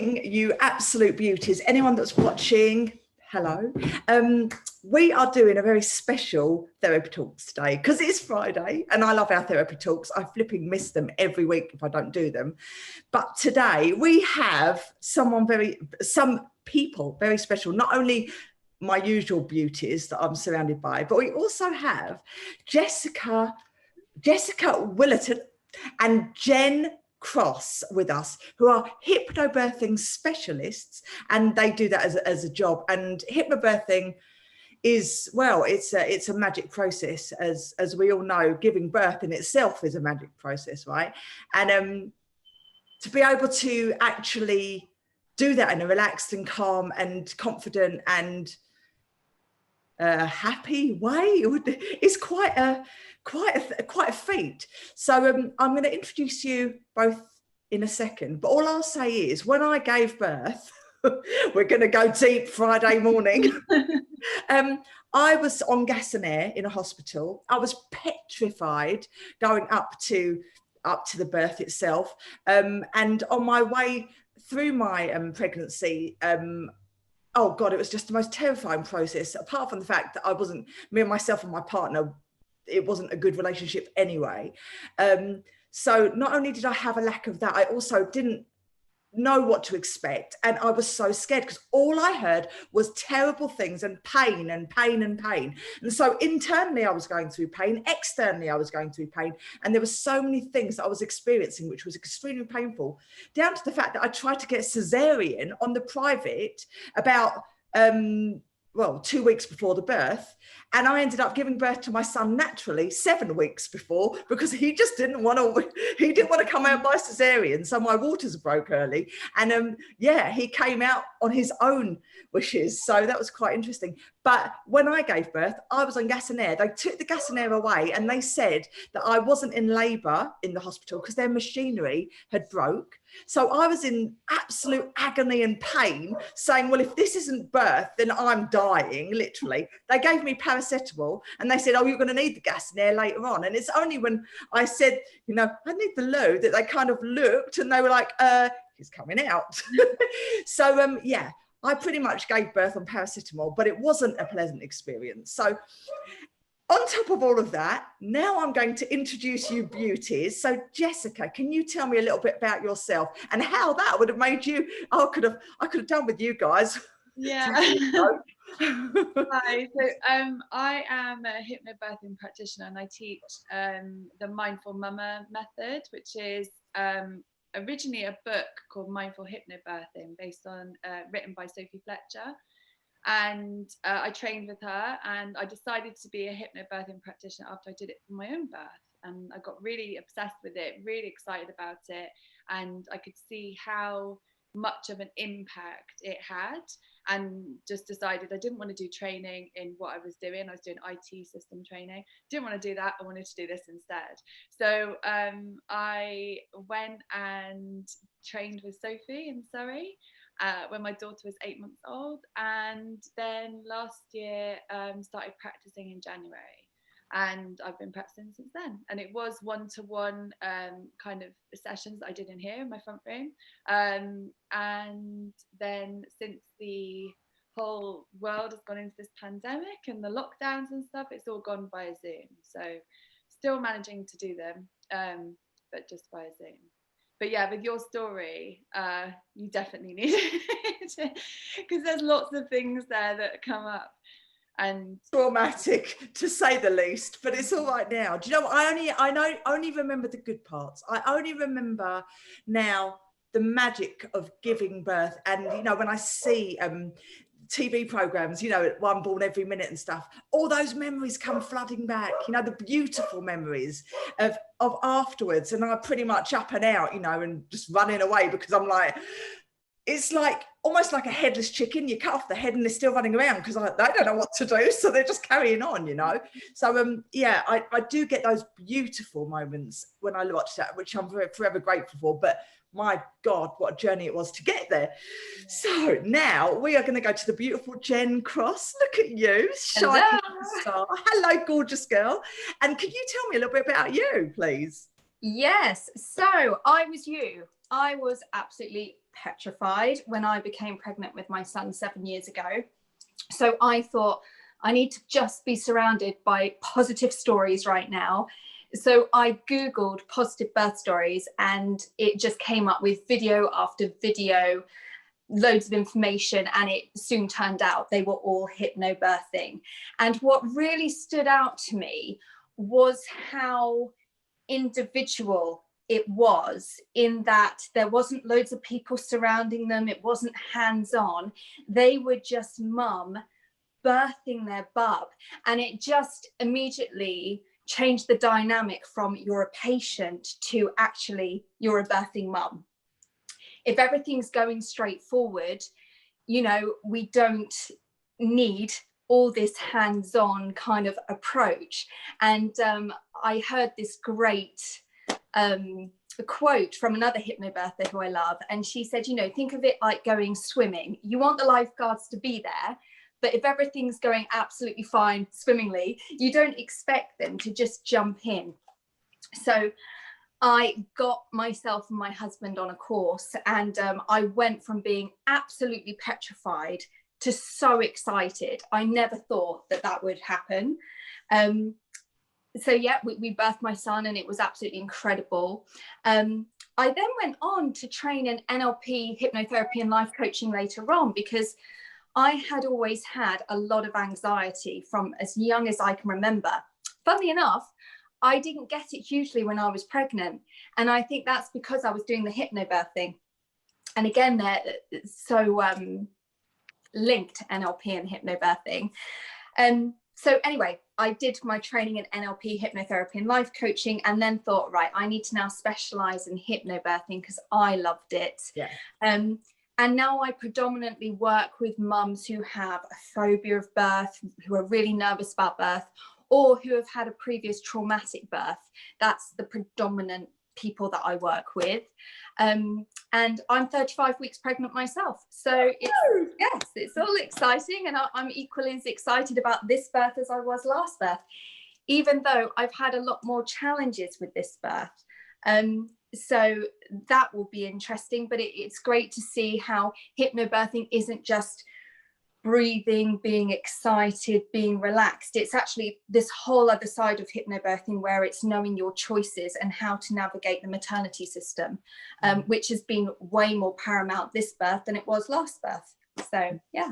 You absolute beauties. Anyone that's watching, hello. We are doing a very special therapy talks today because it's Friday and I love our therapy talks. I flipping miss them every week if I don't do them. But today we have some people very special, not only my usual beauties that I'm surrounded by, but we also have Jessica Willerton and Jen Cross with us, who are hypnobirthing specialists, and they do that as a job. And hypnobirthing is, well, it's a magic process, as we all know. Giving birth in itself is a magic process, right? And to be able to actually do that in a relaxed and calm and confident and happy way is quite a feat. So I'm going to introduce you both in a second, but all I'll say is when I gave birth, we're going to go deep Friday morning. I was on gas and air in a hospital. I was petrified going up to the birth itself, and on my way through my pregnancy, oh God, it was just the most terrifying process, apart from the fact that me and myself and my partner, it wasn't a good relationship anyway. So not only did I have a lack of that, I also didn't know what to expect. And I was so scared because all I heard was terrible things and pain and pain and pain. And so internally I was going through pain, externally I was going through pain. And there were so many things that I was experiencing, which was extremely painful, down to the fact that I tried to get cesarean on the private about, 2 weeks before the birth. And I ended up giving birth to my son naturally 7 weeks before, because he just didn't want to come out by cesarean. So my waters broke early. And he came out on his own wishes. So that was quite interesting. But when I gave birth, I was on gas and air. They took the gas and air away and they said that I wasn't in labour in the hospital because their machinery had broke. So I was in absolute agony and pain, saying, well, if this isn't birth, then I'm dying, literally. They gave me paracetamol and they said, oh, you're going to need the gas and air later on. And it's only when I said, I need the loo, that they kind of looked and they were like, he's coming out. So, I pretty much gave birth on paracetamol, but it wasn't a pleasant experience. So on top of all of that, now I'm going to introduce you beauties. So Jessica, can you tell me a little bit about yourself and how that would have made you? I could have done with you guys. Yeah. Hi. So I am a hypnobirthing practitioner and I teach the Mindful Mama method, which is originally a book called Mindful Hypnobirthing, written by Sophie Fletcher. And I trained with her and I decided to be a hypnobirthing practitioner after I did it for my own birth. And I got really obsessed with it, really excited about it. And I could see how much of an impact it had, and just decided I didn't want to do training in what I was doing. I was doing IT system training. Didn't want to do that. I wanted to do this instead. So I went and trained with Sophie in Surrey when my daughter was 8 months old, and then last year started practicing in January, and I've been practicing since then. And it was one-to-one kind of sessions that I did in here in my front room, and then since the whole world has gone into this pandemic and the lockdowns and stuff, it's all gone via Zoom. So still managing to do them, but just via Zoom. But yeah, with your story, you definitely need it because there's lots of things there that come up. And traumatic, to say the least, but it's all right now. Do you know what? I only remember the good parts. I only remember now the magic of giving birth. And when I see TV programs, One Born Every Minute and stuff, all those memories come flooding back, the beautiful memories of afterwards. And I'm pretty much up and out, and just running away because I'm like, it's like almost like a headless chicken. You cut off the head and they're still running around because they don't know what to do. So they're just carrying on, So, I do get those beautiful moments when I watch that, which I'm forever grateful for. But my God, what a journey it was to get there. Yeah. So now we are going to go to the beautiful Jen Cross. Look at you, shining star. Hello, gorgeous girl. And can you tell me a little bit about you, please? Yes. So I was absolutely petrified when I became pregnant with my son 7 years ago. So I thought, I need to just be surrounded by positive stories right now. So I Googled positive birth stories, and it just came up with video after video, loads of information, and it soon turned out they were all hypnobirthing. And what really stood out to me was how individual it was, in that there wasn't loads of people surrounding them. It wasn't hands-on. They were just mum birthing their bub, and it just immediately changed the dynamic from you're a patient to actually you're a birthing mum. If everything's going straight forward, you know, we don't need all this hands-on kind of approach. And I heard this great quote from another hypnobirther who I love, and she said, you know, think of it like going swimming. You want the lifeguards to be there, but if everything's going absolutely fine swimmingly, you don't expect them to just jump in. So I got myself and my husband on a course, and I went from being absolutely petrified to so excited. I never thought that that would happen. So yeah, we birthed my son, and it was absolutely incredible. I then went on to train in NLP, hypnotherapy and life coaching later on, because I had always had a lot of anxiety from as young as I can remember. Funnily enough, I didn't get it hugely when I was pregnant. And I think that's because I was doing the hypnobirthing. And again, they're so linked, NLP and hypnobirthing. So anyway, I did my training in NLP, hypnotherapy and life coaching, and then thought, right, I need to now specialize in hypnobirthing because I loved it. Yeah. And now I predominantly work with mums who have a phobia of birth, who are really nervous about birth, or who have had a previous traumatic birth. That's the predominant people that I work with. And I'm 35 weeks pregnant myself. So it's all exciting. And I'm equally as excited about this birth as I was last birth, even though I've had a lot more challenges with this birth. So that will be interesting, but it's great to see how hypnobirthing isn't just breathing, being excited, being relaxed. It's actually this whole other side of hypnobirthing where it's knowing your choices and how to navigate the maternity system, which has been way more paramount this birth than it was last birth. So yeah.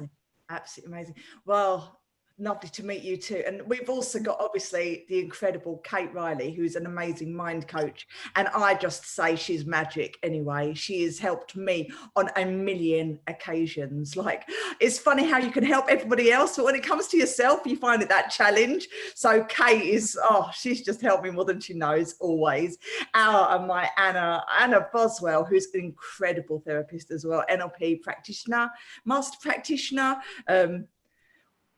Absolutely amazing. Well, lovely to meet you too. And we've also got obviously the incredible Kate Riley, who's an amazing mind coach. And I just say she's magic anyway. She has helped me on a million occasions. Like, it's funny how you can help everybody else, but when it comes to yourself, you find it that challenge. So Kate is, she's just helped me more than she knows always. And my Anna Boswell, who's an incredible therapist as well, NLP practitioner, master practitioner,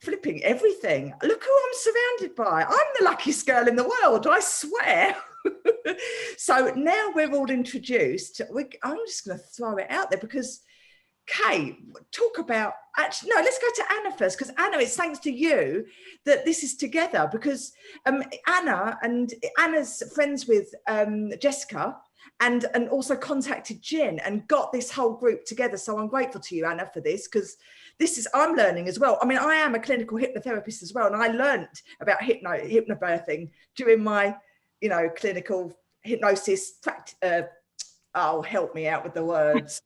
flipping everything. Look who I'm surrounded by. I'm the luckiest girl in the world, I swear. So now we're all introduced. I'm just going to throw it out there because, Kate, talk about, actually, no, let's go to Anna first, because Anna, it's thanks to you that this is together, because Anna's friends with Jessica, and also contacted Jen and got this whole group together. So I'm grateful to you, Anna, for this, because I'm learning as well. I mean, I am a clinical hypnotherapist as well, and I learned about hypnobirthing during my, clinical hypnosis help me out with the words.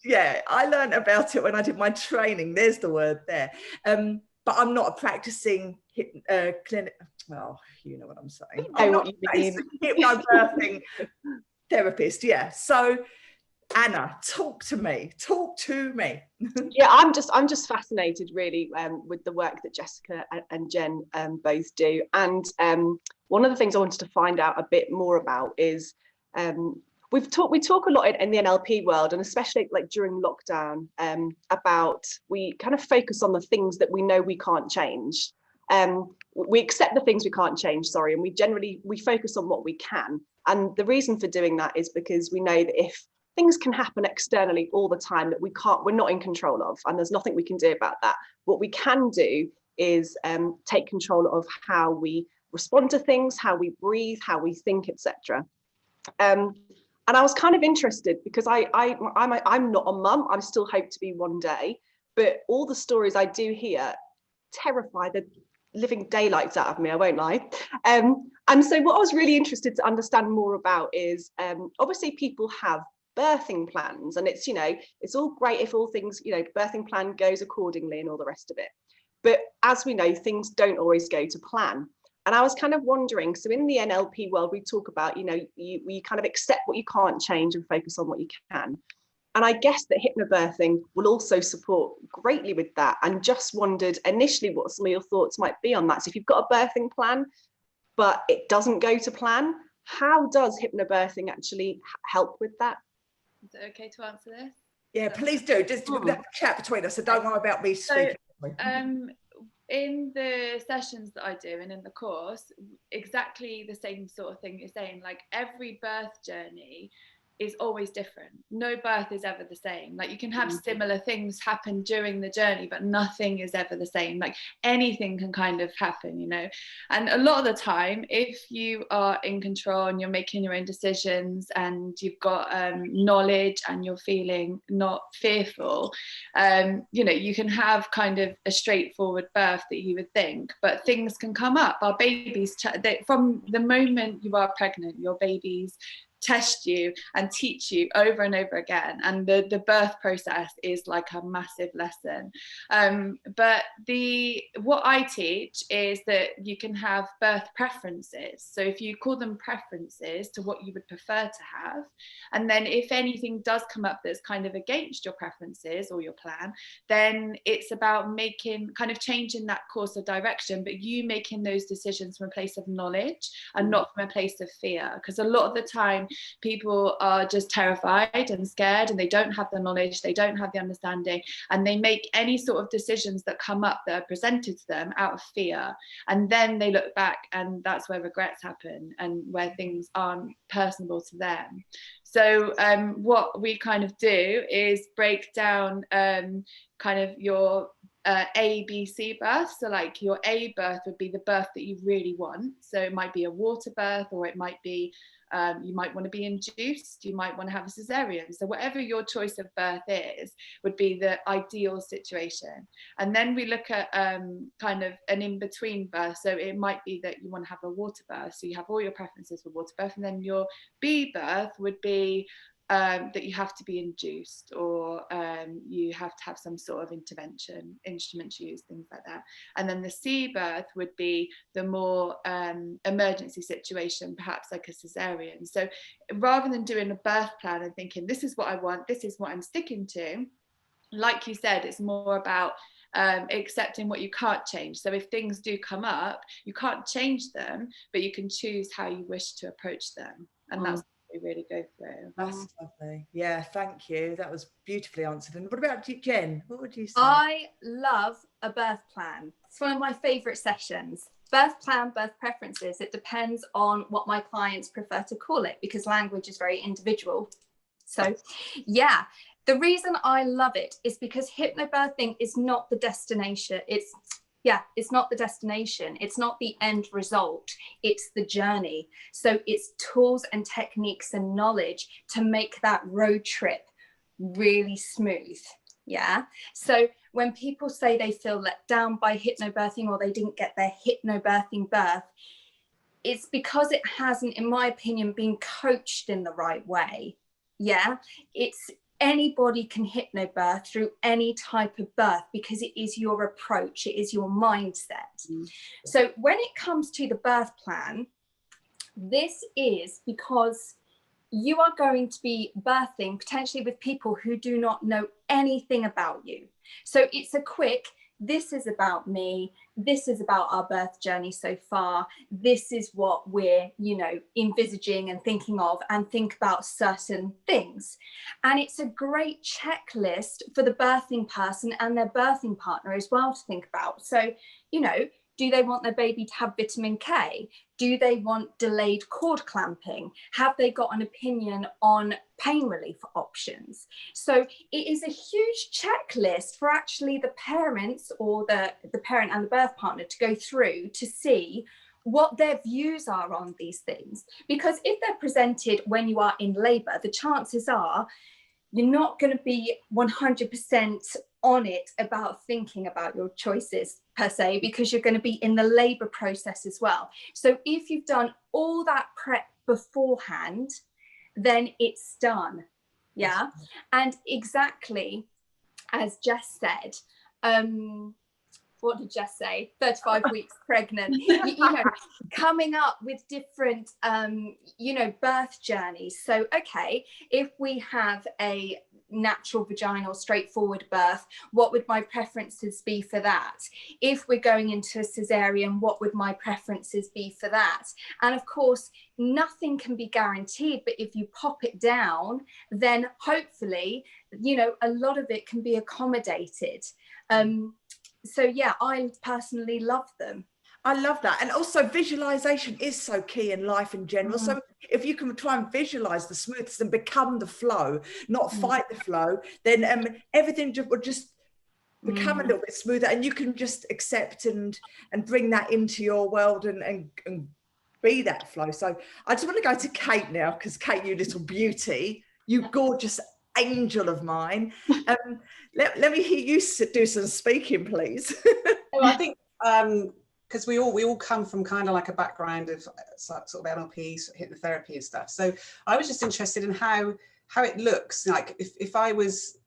Yeah, I learned about it when I did my training. There's the word there. But I'm not a practicing clinic. Well, you know what I'm saying. I'm not a hypnobirthing therapist. Yeah. So, Anna, talk to me. Yeah, I'm just fascinated really with the work that Jessica and Jen both do. And one of the things I wanted to find out a bit more about is we talk a lot in the NLP world, and especially like during lockdown, about we kind of focus on the things that we know we can't change. We accept the things we can't change, and we focus on what we can. And the reason for doing that is because we know that if things can happen externally all the time that we're not in control of, and there's nothing we can do about that. What we can do is take control of how we respond to things, how we breathe, how we think, etc. And I was kind of interested because I'm not a mum. I still hope to be one day, but all the stories I do hear terrify the living daylights out of me, I won't lie. And so what I was really interested to understand more about is, obviously people have birthing plans, and it's, you know, it's all great if all things, you know, birthing plan goes accordingly and all the rest of it. But as we know, things don't always go to plan. And I was kind of wondering, so in the NLP world, we talk about, you know, you kind of accept what you can't change and focus on what you can. And I guess that hypnobirthing will also support greatly with that. And just wondered initially what some of your thoughts might be on that. So if you've got a birthing plan, but it doesn't go to plan, how does hypnobirthing actually help with that? Is it okay to answer this? Yeah, please do. Just have a chat between us, so don't worry about me speaking. So, in the sessions that I do and in the course, exactly the same sort of thing you're saying, like every birth journey is always different. No birth is ever the same. Like you can have similar things happen during the journey, but nothing is ever the same. Like anything can kind of happen, you know. And a lot of the time, if you are in control and you're making your own decisions and you've got knowledge and you're feeling not fearful, you know, you can have kind of a straightforward birth that you would think, but things can come up. Our babies, from the moment you are pregnant, your babies test you and teach you over and over again, and the birth process is like a massive lesson. But what I teach is that you can have birth preferences. So if you call them preferences to what you would prefer to have, and then if anything does come up that's kind of against your preferences or your plan, then it's about changing that course of direction, but you making those decisions from a place of knowledge and not from a place of fear. Because a lot of the time people are just terrified and scared, and they don't have the knowledge, they don't have the understanding, and they make any sort of decisions that come up that are presented to them out of fear, and then they look back and that's where regrets happen and where things aren't personable to them. So what we kind of do is break down kind of your A, B, C birth. So like your A birth would be the birth that you really want. So it might be a water birth, or it might be you might want to be induced, you might want to have a cesarean. So whatever your choice of birth is would be the ideal situation. And then we look at kind of an in-between birth. So it might be that you want to have a water birth, so you have all your preferences for water birth, and then your B birth would be that you have to be induced, or you have to have some sort of intervention, instruments used, things like that. And then the C birth would be the more emergency situation, perhaps like a cesarean. So rather than doing a birth plan and thinking, this is what I want, this is what I'm sticking to, like you said, it's more about accepting what you can't change. So if things do come up, you can't change them, but you can choose how you wish to approach them. And that's we really go through. That's lovely. Yeah, thank you. That was beautifully answered. And what about you, Jen? What would you say? I love a birth plan. It's one of my favorite sessions. Birth plan, birth preferences. It depends on what my clients prefer to call it, because language is very individual. So yeah, the reason I love it is because hypnobirthing is not the destination. It's not the destination. It's not the end result. It's the journey. So it's tools and techniques and knowledge to make that road trip really smooth. Yeah. So when people say they feel let down by hypnobirthing, or they didn't get their hypnobirthing birth, it's because it hasn't, in my opinion, been coached in the right way. Yeah. Anybody can hypnobirth through any type of birth, because it is your approach, it is your mindset. So when it comes to the birth plan, this is because you are going to be birthing potentially with people who do not know anything about you. So it's a quick, this is about me, this is about our birth journey so far, this is what we're, envisaging and thinking of, and think about certain things. And it's a great checklist for the birthing person and their birthing partner as well to think about. So, do they want their baby to have vitamin K? Do they want delayed cord clamping? Have they got an opinion on pain relief options? So it is a huge checklist for actually the parents, or the parent and the birth partner, to go through to see what their views are on these things. Because if they're presented when you are in labour, the chances are you're not going to be 100% on it about thinking about your choices per se, because you're going to be in the labour process as well. So if you've done all that prep beforehand, then it's done. Yeah. And exactly as Jess said, what did Jess say? 35 weeks pregnant, you know, coming up with different, you know, birth journeys. So, okay, if we have a natural vaginal straightforward birth, what would my preferences be for that? If we're going into a cesarean, what would my preferences be for that? And of course, nothing can be guaranteed, but if you pop it down, then hopefully, you know, a lot of it can be accommodated. So yeah, I personally love them. I love that. And also visualization is so key in life in general. So if you can try and visualize the smoothest and become the flow, not fight the flow, then everything will just become a little bit smoother, and you can just accept and bring that into your world and be that flow. So I just want to go to Kate now, because Kate, you little beauty, you gorgeous angel of mine. Let me hear you do some speaking, please. Well, I think because we all come from kind of like a background of sort of NLP, hypnotherapy and stuff. So I was just interested in how it looks like if I was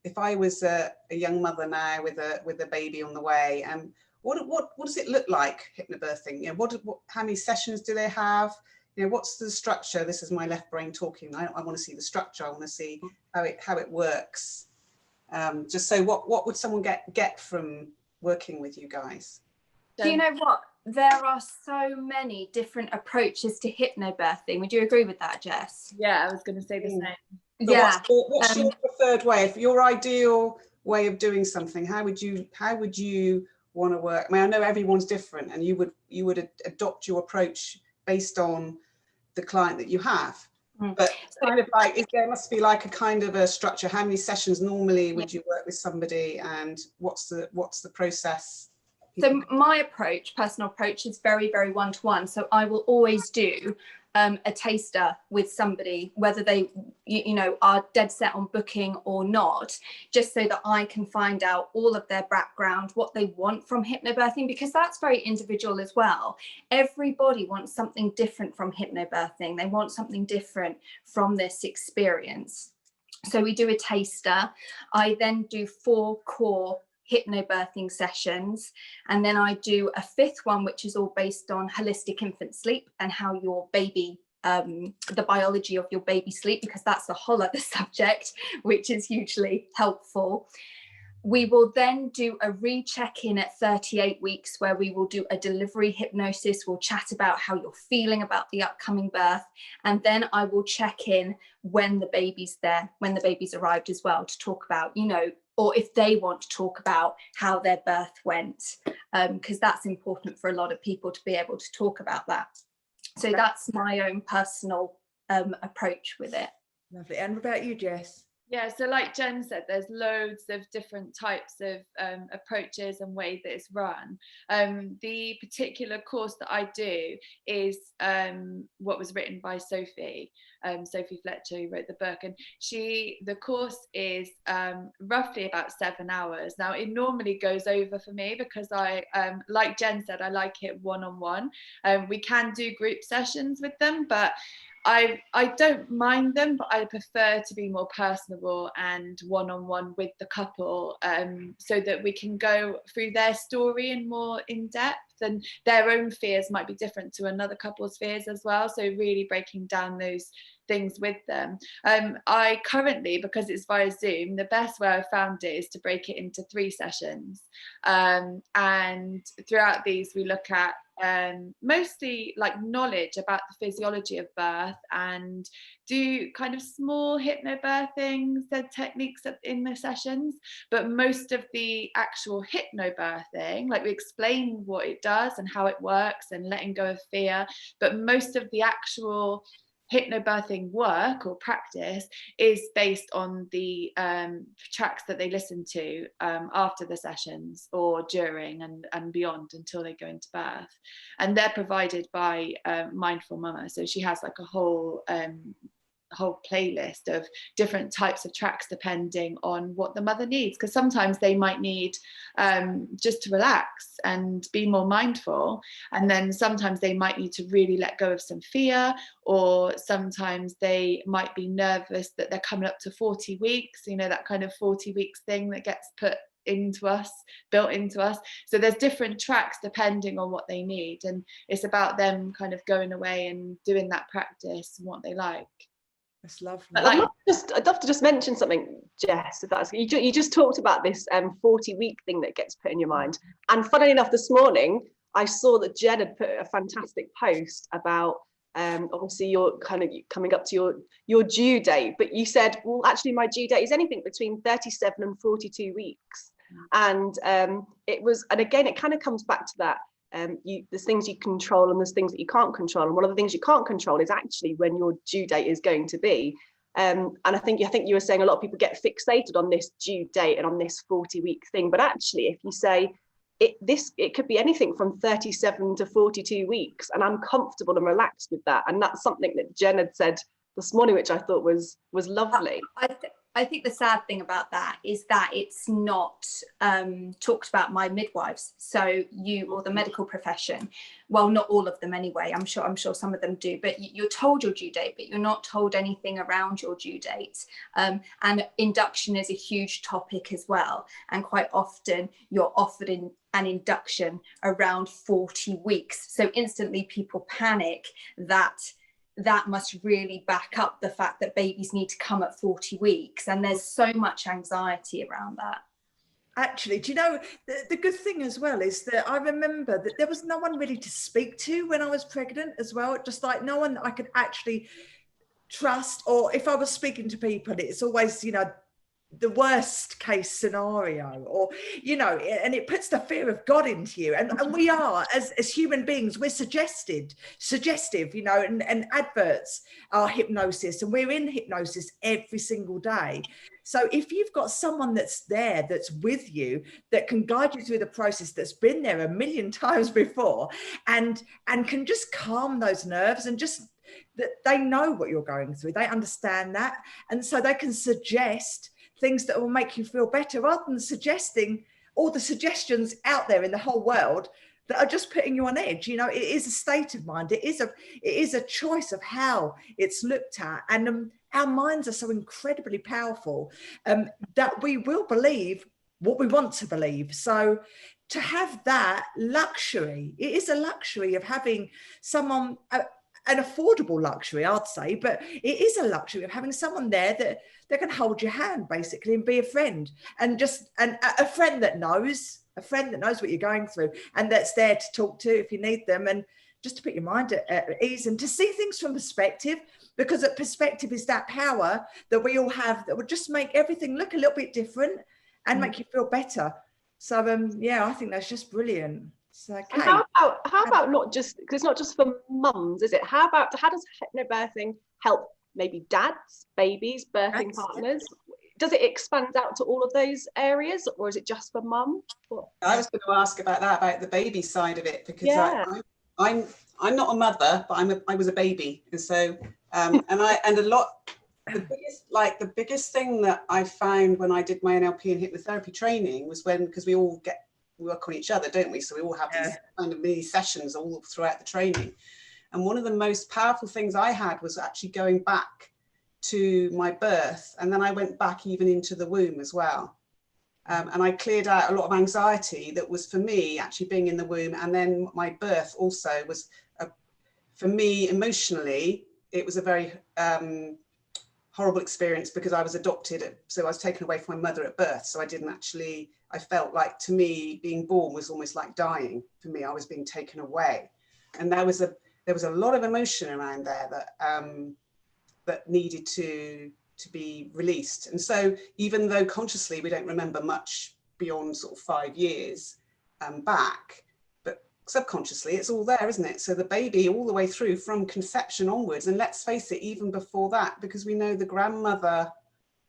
a young mother now with a baby on the way, and what does it look like, hypnobirthing? You know, how many sessions do they have? You know, what's the structure? This is my left brain talking. I want to see the structure. I want to see how it works. Just so what would someone get from working with you guys? Do you know what? There are so many different approaches to hypnobirthing. Would you agree with that, Jess? Yeah, I was going to say the same. So yeah. What's your preferred way? If your ideal way of doing something, how would you want to work? I mean, I know everyone's different, and you would adopt your approach based on the client that you have. But kind of like, there must be like a kind of a structure. How many sessions normally would you work with somebody, and what's the process? So my personal approach is very, very one-to-one. So I will always do a taster with somebody, whether they, you know, are dead set on booking or not, just so that I can find out all of their background, what they want from hypnobirthing, because that's very individual as well. Everybody wants something different from hypnobirthing. They want something different from this experience. So we do a taster. I then do 4 core hypnobirthing sessions, and then I do a 5th one, which is all based on holistic infant sleep and how your baby, the biology of your baby sleep, because that's a whole other subject, which is hugely helpful. We will then do a recheck-in at 38 weeks, where we will do a delivery hypnosis. We'll chat about how you're feeling about the upcoming birth, and then I will check in when the baby's there, when the baby's arrived as well, to talk about, you know, or if they want to talk about how their birth went, because that's important for a lot of people to be able to talk about that. So that's my own personal approach with it. Lovely. And what about you, Jess? Yeah, so like Jen said, there's loads of different types of approaches and ways that it's run. The particular course that I do is what was written by Sophie Fletcher, who wrote the book, and the course is roughly about 7 hours. Now it normally goes over for me because I, like Jen said, I like it one-on-one. We can do group sessions with them, but I don't mind them, but I prefer to be more personable and one-on-one with the couple, so that we can go through their story in more in depth, and their own fears might be different to another couple's fears as well. So really breaking down those things with them. I currently, because it's via Zoom, the best way I've found it is to break it into 3 sessions. And throughout these, we look at mostly like knowledge about the physiology of birth, and do kind of small hypnobirthing techniques in the sessions. But most of the actual hypnobirthing, like we explain what it does and how it works and letting go of fear, but most of the actual hypnobirthing work or practice is based on the tracks that they listen to after the sessions or during and beyond until they go into birth, and they're provided by Mindful Mama. So she has like a whole playlist of different types of tracks depending on what the mother needs, because sometimes they might need just to relax and be more mindful, and then sometimes they might need to really let go of some fear, or sometimes they might be nervous that they're coming up to 40 weeks, you know, that kind of 40 weeks thing that gets built into us. So there's different tracks depending on what they need, and it's about them kind of going away and doing that practice and what they like. That's lovely. But like, I'd love to just mention something, Jess, if that's, you just talked about this 40-week thing that gets put in your mind. And funnily enough, this morning, I saw that Jen had put a fantastic post about, obviously you're kind of coming up to your due date, but you said, well, actually my due date is anything between 37 and 42 weeks. And it was, and again, it kind of comes back to that, there's things you control and there's things that you can't control, and one of the things you can't control is actually when your due date is going to be, and I think you were saying a lot of people get fixated on this due date and on this 40-week thing, but actually if you say it could be anything from 37 to 42 weeks, and I'm comfortable and relaxed with that. And that's something that Jen had said this morning, which I thought was lovely. I think the sad thing about that is that it's not talked about by midwives. So you, or the medical profession, well, not all of them anyway, I'm sure some of them do, but you're told your due date, but you're not told anything around your due date. And induction is a huge topic as well. And quite often you're offered an induction around 40 weeks. So instantly people panic that must really back up the fact that babies need to come at 40 weeks. And there's so much anxiety around that. Actually, do you know, the good thing as well is that I remember that there was no one really to speak to when I was pregnant as well. Just like no one that I could actually trust, or if I was speaking to people, it's always, you know, the worst case scenario, or, you know, and it puts the fear of God into you. And we are, as human beings, we're suggestive, you know, and adverts are hypnosis, and we're in hypnosis every single day. So if you've got someone that's there, that's with you, that can guide you through the process, that's been there a million times before, and can just calm those nerves, and just that they know what you're going through, they understand that, and so they can suggest things that will make you feel better, rather than suggesting all the suggestions out there in the whole world that are just putting you on edge. You know, it is a state of mind. It is a choice of how it's looked at. And our minds are so incredibly powerful that we will believe what we want to believe. So to have that luxury, it is a luxury of having someone, an affordable luxury, I'd say, but it is a luxury of having someone there that can hold your hand, basically, and be a friend, and a friend that knows what you're going through, and that's there to talk to if you need them, and just to put your mind at ease, and to see things from perspective, because perspective is that power that we all have that would just make everything look a little bit different and make you feel better. So yeah, I think that's just brilliant. So, and how about not just, because it's not just for mums, is it? How does hypnobirthing help maybe dads, babies, birthing partners? Does it expand out to all of those areas, or is it just for mum? I was going to ask about that, about the baby side of it, because I'm not a mother, but I was a baby, and so the biggest thing that I found when I did my NLP and hypnotherapy training was because we work on each other, don't we? So we all have these kind of mini sessions all throughout the training. And one of the most powerful things I had was actually going back to my birth. And then I went back even into the womb as well. And I cleared out a lot of anxiety that was, for me, actually being in the womb. And then my birth also was, for me, emotionally, it was a very horrible experience, because I was adopted. So I was taken away from my mother at birth. So I felt like, to me, being born was almost like dying. For me, I was being taken away. And there was a lot of emotion around there that needed to be released. And so even though consciously we don't remember much beyond sort of 5 years back, but subconsciously it's all there, isn't it? So the baby all the way through from conception onwards, and let's face it, even before that, because we know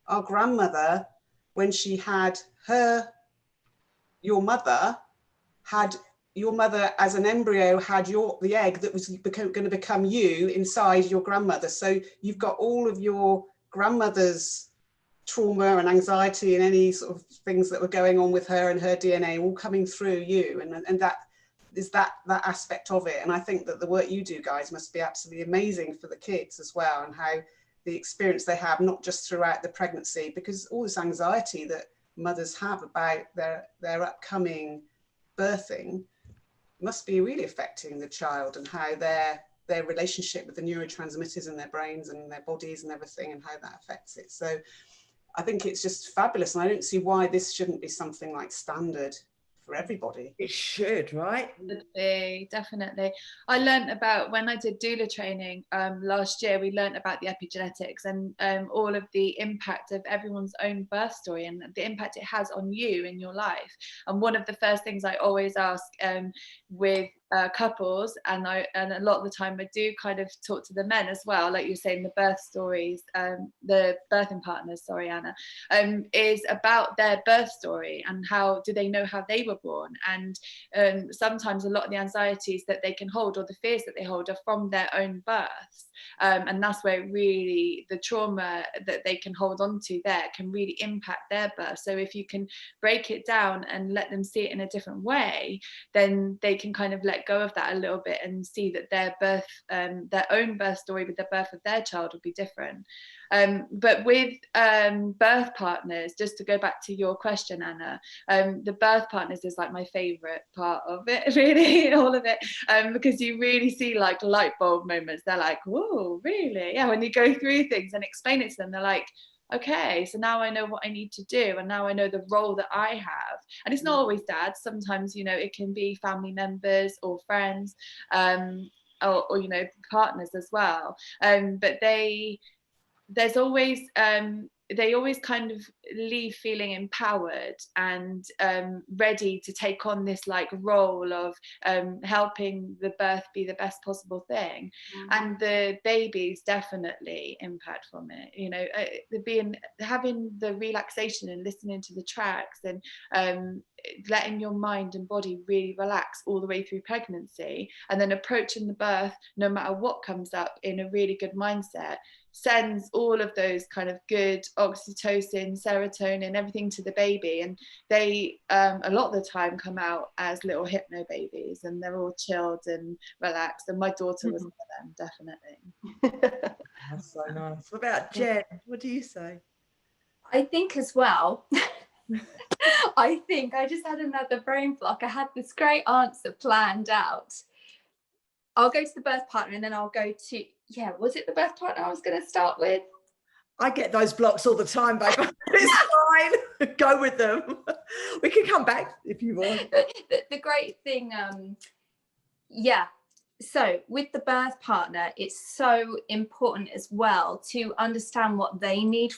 our grandmother, when she had your mother as an embryo had the egg that was going to become you inside your grandmother. So you've got all of your grandmother's trauma and anxiety and any sort of things that were going on with her and her DNA all coming through you, and that is that aspect of it. And I think that the work you do, guys, must be absolutely amazing for the kids as well, and how the experience they have, not just throughout the pregnancy, because all this anxiety that mothers have about their upcoming birthing must be really affecting the child, and how their relationship with the neurotransmitters in their brains and their bodies and everything, and how that affects it. So I think it's just fabulous, and I don't see why this shouldn't be something like standard for everybody. It should, right? Should be, definitely. I learned about, when I did doula training last year, we learned about the epigenetics and all of the impact of everyone's own birth story and the impact it has on you in your life. And one of the first things I always ask with couples, and a lot of the time I do kind of talk to the men as well, like you're saying, the birth stories, the birthing partners, sorry Anna, is about their birth story and how do they know how they were born. And sometimes a lot of the anxieties that they can hold, or the fears that they hold, are from their own births, and that's where really the trauma that they can hold on to there can really impact their birth. So if you can break it down and let them see it in a different way, then they can kind of let go of that a little bit and see that their birth, their own birth story with the birth of their child will be different. But with birth partners, just to go back to your question, Anna, the birth partners is like my favorite part of it, really, all of it, because you really see like light bulb moments. They're like, whoa, really? Yeah, when you go through things and explain it to them, they're like, okay, so now I know what I need to do, and now I know the role that I have. And it's not always dad. Sometimes, you know, it can be family members or friends, or you know, partners as well. But there's always they always kind of leave feeling empowered and ready to take on this like role of helping the birth be the best possible thing. And the babies definitely impact from it, you know, having the relaxation and listening to the tracks and letting your mind and body really relax all the way through pregnancy, and then approaching the birth no matter what comes up in a really good mindset, sends all of those kind of good oxytocin, serotonin, everything to the baby, and they a lot of the time come out as little hypno babies, and they're all chilled and relaxed. And my daughter was one of them, definitely. That's so nice. What about Jen? What do you say? I think as well, I think I just had another brain block. I had this great answer planned out. I'll go to the birth partner, and then I'll go to, was it the birth partner I was going to start with? I get those blocks all the time, babe. It's fine. Go with them. We can come back if you want. The great thing, so with the birth partner, it's so important as well to understand what they need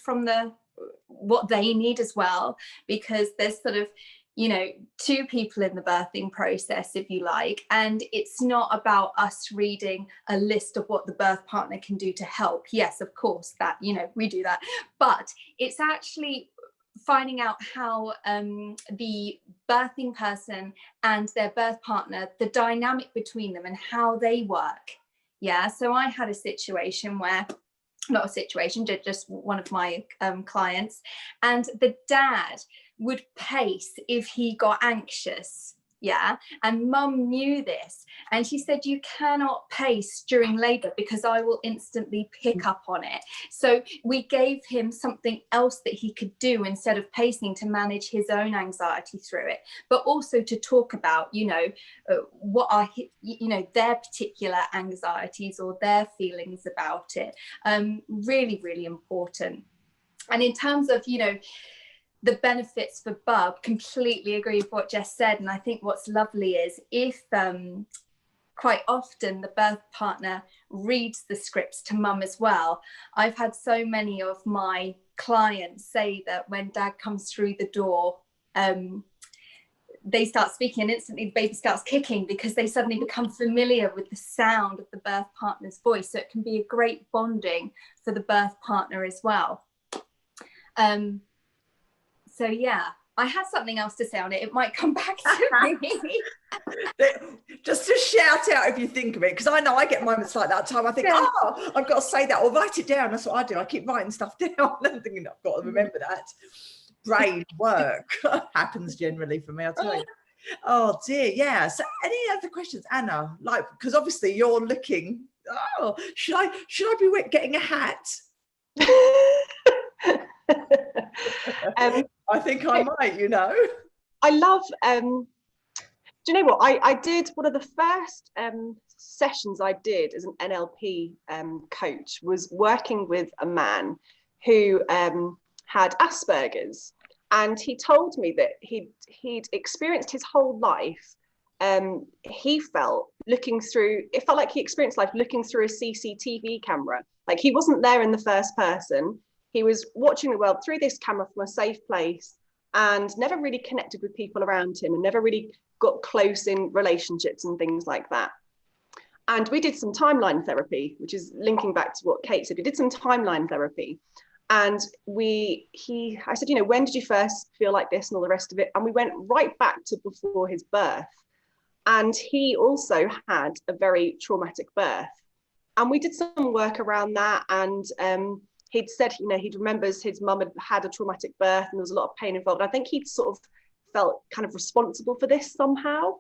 as well, because there's sort of, you know, two people in the birthing process, if you like, and it's not about us reading a list of what the birth partner can do to help. Yes, of course, that, you know, we do that, but it's actually finding out how the birthing person and their birth partner, the dynamic between them and how they work. Yeah, so I had a situation where, not a situation, just one of my clients, and the dad would pace if he got anxious. Yeah, and mum knew this, and she said, you cannot pace during labour because I will instantly pick up on it. So we gave him something else that he could do instead of pacing to manage his own anxiety through it, but also to talk about, you know, what are, you know, their particular anxieties or their feelings about it. Really, really important. And in terms of, you know, the benefits for bub, completely agree with what Jess said. And I think what's lovely is if quite often the birth partner reads the scripts to mum as well. I've had so many of my clients say that when dad comes through the door, they start speaking, and instantly the baby starts kicking because they suddenly become familiar with the sound of the birth partner's voice. So it can be a great bonding for the birth partner as well. So yeah, I had something else to say on it. It might come back to me. Just to shout out if you think of it, because I know I get moments like that time. I think, oh, I've got to say that, or write it down. That's what I do. I keep writing stuff down and thinking, I've got to remember that. Brain work happens generally for me, I'll tell you. Oh dear, yeah. So any other questions, Anna? Like, because obviously you're looking, oh, should I be getting a hat? I think I might, you know. I love, do you know what? I did one of the first sessions I did as an NLP coach was working with a man who had Asperger's, and he told me that he'd experienced his whole life. He felt it felt like he experienced life looking through a CCTV camera. Like he wasn't there in the first person. He was watching the world through this camera from a safe place, and never really connected with people around him, and never really got close in relationships and things like that. And we did some timeline therapy, which is linking back to what Kate said. We did some timeline therapy, and I said, you know, when did you first feel like this and all the rest of it? And we went right back to before his birth. And he also had a very traumatic birth. And we did some work around that. And he'd said, you know, he remembers his mum had a traumatic birth and there was a lot of pain involved. I think he'd sort of felt kind of responsible for this somehow.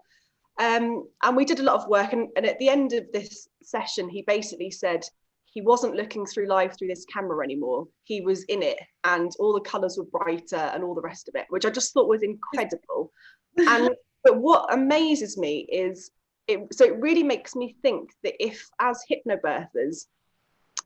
And we did a lot of work. And at the end of this session, he basically said he wasn't looking through life through this camera anymore. He was in it, and all the colours were brighter and all the rest of it, which I just thought was incredible. But what amazes me is, it really makes me think that if, as hypnobirthers,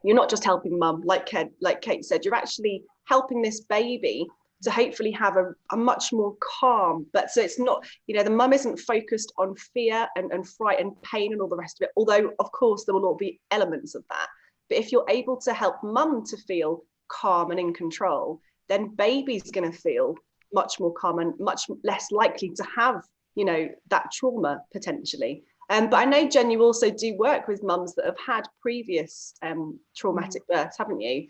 you're not just helping mum, like Kate said, you're actually helping this baby to hopefully have a much more calm, but so it's not, you know, the mum isn't focused on fear and fright and pain and all the rest of it, although of course there will all be elements of that. But if you're able to help mum to feel calm and in control, then baby's going to feel much more calm and much less likely to have, you know, that trauma potentially. But I know, Jen, you also do work with mums that have had previous traumatic births, haven't you?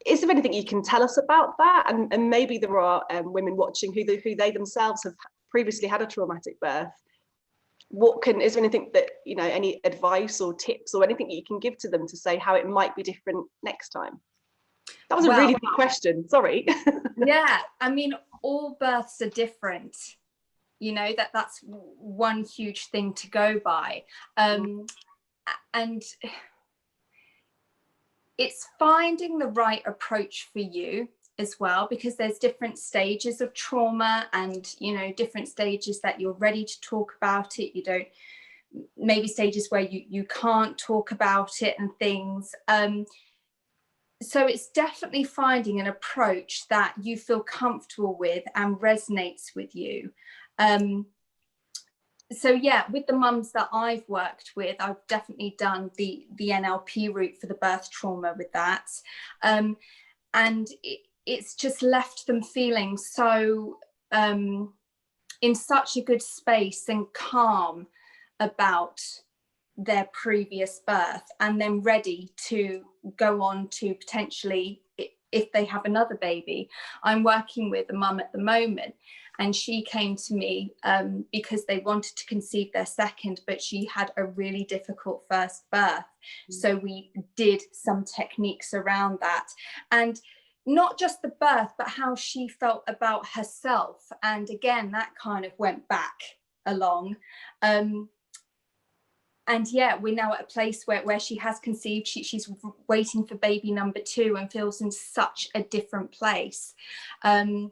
Is there anything you can tell us about that? And maybe there are women watching who they themselves have previously had a traumatic birth. Is there anything that, you know, any advice or tips or anything you can give to them to say how it might be different next time? That was a really big question, sorry. Yeah, I mean, all births are different. You know, that's one huge thing to go by. And it's finding the right approach for you as well, because there's different stages of trauma and, you know, different stages that you're ready to talk about it. You don't, maybe stages where you can't talk about it and things. So it's definitely finding an approach that you feel comfortable with and resonates with you. So yeah, with the mums that I've worked with, I've definitely done the NLP route for the birth trauma with that. And it's just left them feeling so in such a good space and calm about their previous birth, and then ready to go on to potentially, if they have another baby. I'm working with a mum at the moment, and she came to me because they wanted to conceive their second, but she had a really difficult first birth. So we did some techniques around that, and not just the birth, but how she felt about herself. And again, that kind of went back along. And yeah, we're now at a place where she has conceived. She's waiting for baby number 2 and feels in such a different place. So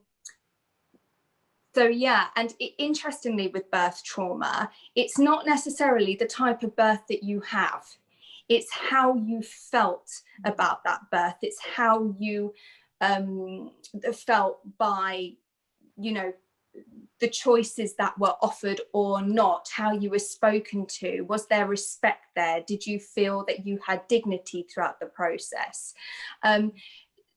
yeah, and interestingly with birth trauma, it's not necessarily the type of birth that you have. It's how you felt about that birth. It's how you felt by, you know, the choices that were offered or not, how you were spoken to. Was there respect there? Did you feel that you had dignity throughout the process?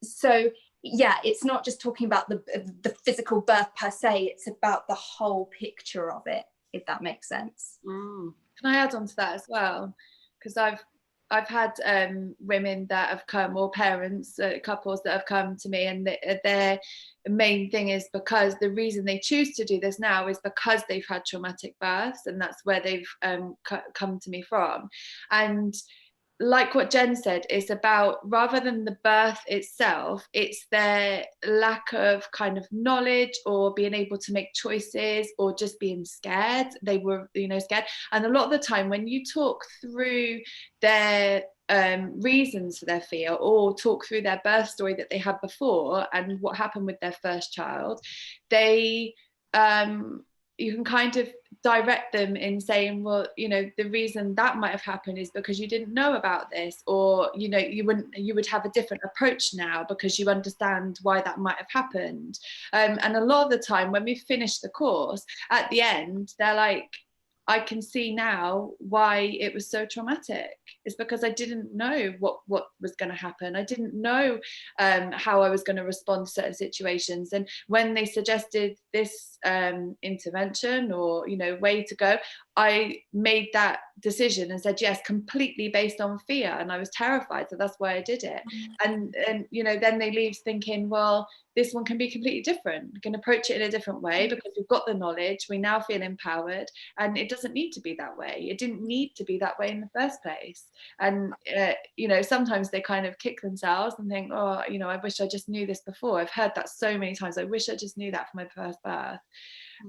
So yeah, it's not just talking about the physical birth per se, it's about the whole picture of it, if that makes sense. Can I add on to that as well? Because I've had women that have come, or parents, couples that have come to me, and their main thing is because the reason they choose to do this now is because they've had traumatic births, and that's where they've come to me from. And like what Jen said, it's about, rather than the birth itself, it's their lack of kind of knowledge or being able to make choices, or just being scared. They were, scared. And a lot of the time when you talk through their reasons for their fear, or talk through their birth story that they had before and what happened with their first child, they you can kind of direct them in saying, well, the reason that might have happened is because you didn't know about this, or you would have a different approach now because you understand why that might have happened. And a lot of the time when we finish the course, at the end they're like, I can see now why it was so traumatic. It's because I didn't know what was going to happen. I didn't know how I was going to respond to certain situations. And when they suggested this intervention or, way to go, I made that decision and said yes, completely based on fear. And I was terrified. So that's why I did it. And then they leave thinking, well, this one can be completely different. We can approach it in a different way because we've got the knowledge. We now feel empowered, and it doesn't need to be that way. It didn't need to be that way in the first place. And, sometimes they kind of kick themselves and think, oh, I wish I just knew this before. I've heard that so many times. I wish I just knew that for my first birth.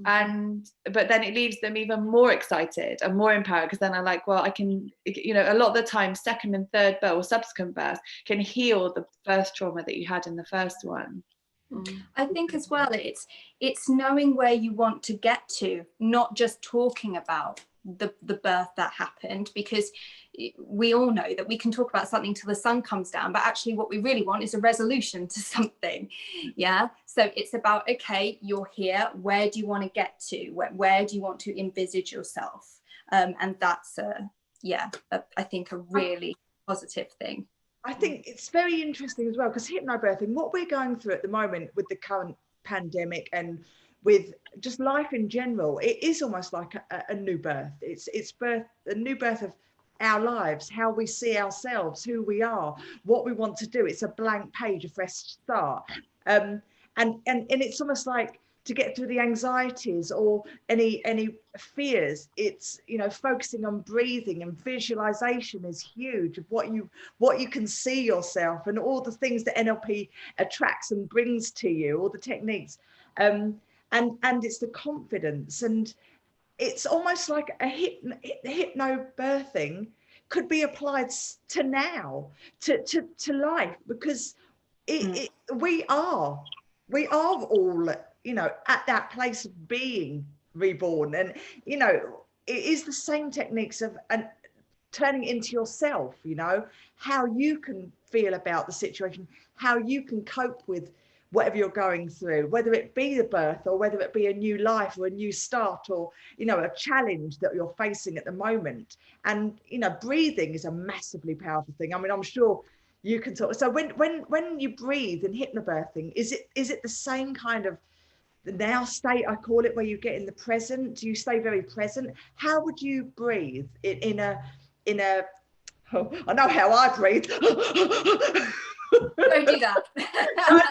But then it leaves them even more excited and more empowered, because then I'm like, well, I can, a lot of the time second and third birth or subsequent birth can heal the first trauma that you had in the first one. I think as well, it's knowing where you want to get to, not just talking about the birth that happened, because we all know that we can talk about something till the sun comes down, but actually what we really want is a resolution to something. Yeah, so it's about, okay, you're here, where do you want to get to, where do you want to envisage yourself, and that's I think a really positive thing. I think it's very interesting as well, because hypnobirthing, what we're going through at the moment with the current pandemic and with just life in general, it is almost like a new birth. It's a new birth of our lives, how we see ourselves, who we are, what we want to do. It's a blank page, a fresh start. And it's almost like, to get through the anxieties or any fears, it's focusing on breathing and visualization is huge, of what you can see yourself, and all the things that NLP attracts and brings to you, all the techniques, and it's the confidence. And it's almost like hypnobirthing could be applied to now, to life, because we are all at that place of being reborn. And it is the same techniques of turning it into yourself, how you can feel about the situation, how you can cope with whatever you're going through, whether it be the birth or whether it be a new life or a new start, or a challenge that you're facing at the moment. And breathing is a massively powerful thing. I mean, I'm sure you can talk. So when you breathe in hypnobirthing, is it the same kind of the now state, I call it, where you get in the present? Do you stay very present? How would you breathe in a oh, I know how I breathe. Don't do that. No.